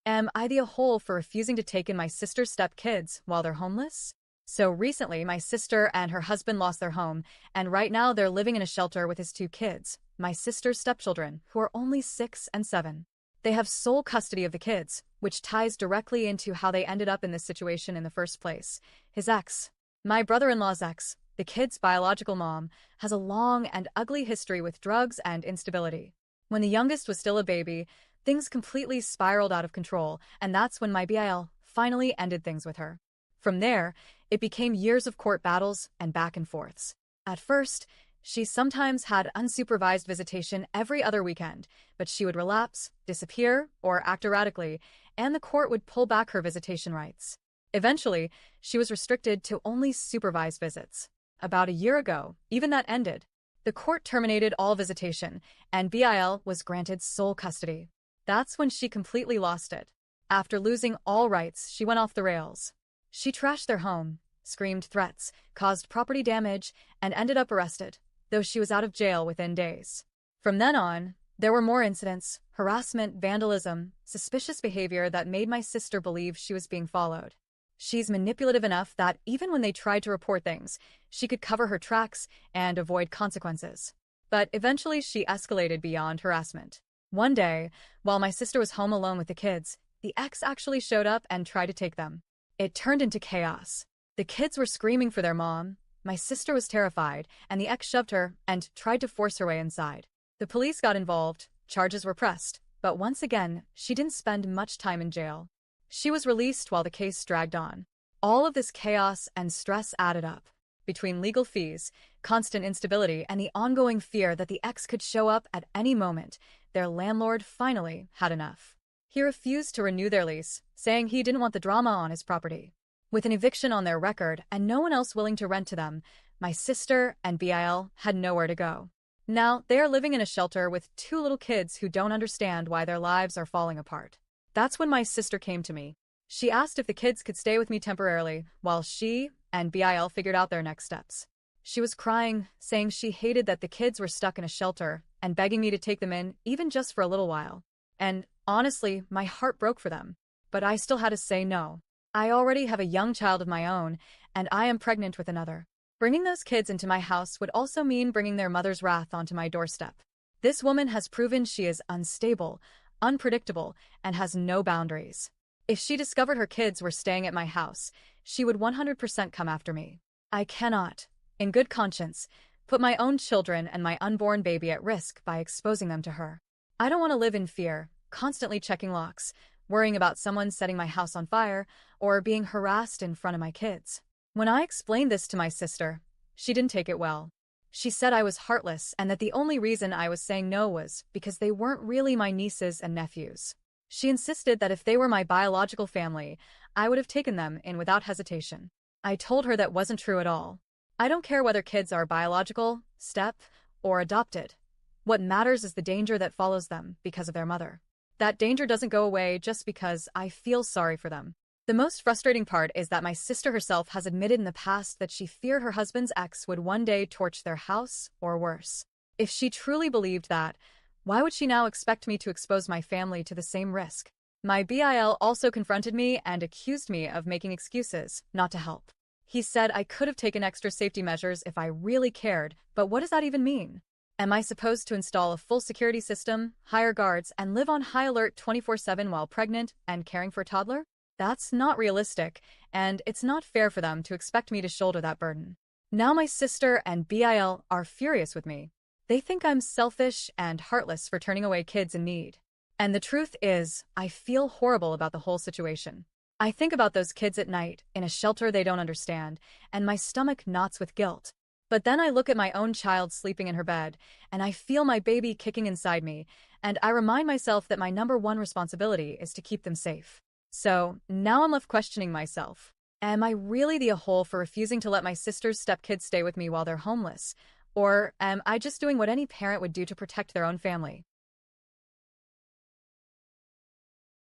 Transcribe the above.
Am I the a-hole for refusing to take in my sister's stepkids while they're homeless? So recently, my sister and her husband lost their home, and right now they're living in a shelter with his two kids, my sister's stepchildren, who are only 6 and 7. They have sole custody of the kids, which ties directly into how they ended up in this situation in the first place. His ex, my brother-in-law's ex, the kid's biological mom, has a long and ugly history with drugs and instability. When the youngest was still a baby, things completely spiraled out of control, and that's when my BIL finally ended things with her. From there, it became years of court battles and back and forths. At first, she sometimes had unsupervised visitation every other weekend, but she would relapse, disappear, or act erratically, and the court would pull back her visitation rights. Eventually, she was restricted to only supervised visits. About a year ago, even that ended. The court terminated all visitation, and BIL was granted sole custody. That's when she completely lost it. After losing all rights, she went off the rails. She trashed their home, screamed threats, caused property damage, and ended up arrested, though she was out of jail within days. From then on, there were more incidents, harassment, vandalism, suspicious behavior that made my sister believe she was being followed. She's manipulative enough that even when they tried to report things, she could cover her tracks and avoid consequences. But eventually she escalated beyond harassment. One day, while my sister was home alone with the kids, the ex actually showed up and tried to take them. It turned into chaos. The kids were screaming for their mom, my sister was terrified, and the ex shoved her and tried to force her way inside. The police got involved, charges were pressed, but once again, she didn't spend much time in jail. She was released while the case dragged on. All of this chaos and stress added up. Between legal fees, constant instability, and the ongoing fear that the ex could show up at any moment, their landlord finally had enough. He refused to renew their lease, saying he didn't want the drama on his property. With an eviction on their record and no one else willing to rent to them, my sister and BIL had nowhere to go. Now, they are living in a shelter with 2 little kids who don't understand why their lives are falling apart. That's when my sister came to me. She asked if the kids could stay with me temporarily while she and BIL figured out their next steps. She was crying, saying she hated that the kids were stuck in a shelter and begging me to take them in, even just for a little while. And honestly, my heart broke for them. But I still had to say no. I already have a young child of my own, and I am pregnant with another. Bringing those kids into my house would also mean bringing their mother's wrath onto my doorstep. This woman has proven she is unstable, unpredictable, and has no boundaries. If she discovered her kids were staying at my house, she would 100% come after me. I cannot, in good conscience, put my own children and my unborn baby at risk by exposing them to her. I don't want to live in fear, constantly checking locks, worrying about someone setting my house on fire, or being harassed in front of my kids. When I explained this to my sister, she didn't take it well. She said I was heartless and that the only reason I was saying no was because they weren't really my nieces and nephews. She insisted that if they were my biological family, I would have taken them in without hesitation. I told her that wasn't true at all. I don't care whether kids are biological, step, or adopted. What matters is the danger that follows them because of their mother. That danger doesn't go away just because I feel sorry for them. The most frustrating part is that my sister herself has admitted in the past that she feared her husband's ex would one day torch their house or worse. If she truly believed that, why would she now expect me to expose my family to the same risk? My BIL also confronted me and accused me of making excuses, not to help. He said I could have taken extra safety measures if I really cared, but what does that even mean? Am I supposed to install a full security system, hire guards, and live on high alert 24/7 while pregnant and caring for a toddler? That's not realistic, and it's not fair for them to expect me to shoulder that burden. Now my sister and BIL are furious with me. They think I'm selfish and heartless for turning away kids in need. And the truth is, I feel horrible about the whole situation. I think about those kids at night, in a shelter they don't understand, and my stomach knots with guilt. But then I look at my own child sleeping in her bed, and I feel my baby kicking inside me, and I remind myself that my #1 responsibility is to keep them safe. So, now I'm left questioning myself. Am I really the a-hole for refusing to let my sister's stepkids stay with me while they're homeless? Or am I just doing what any parent would do to protect their own family?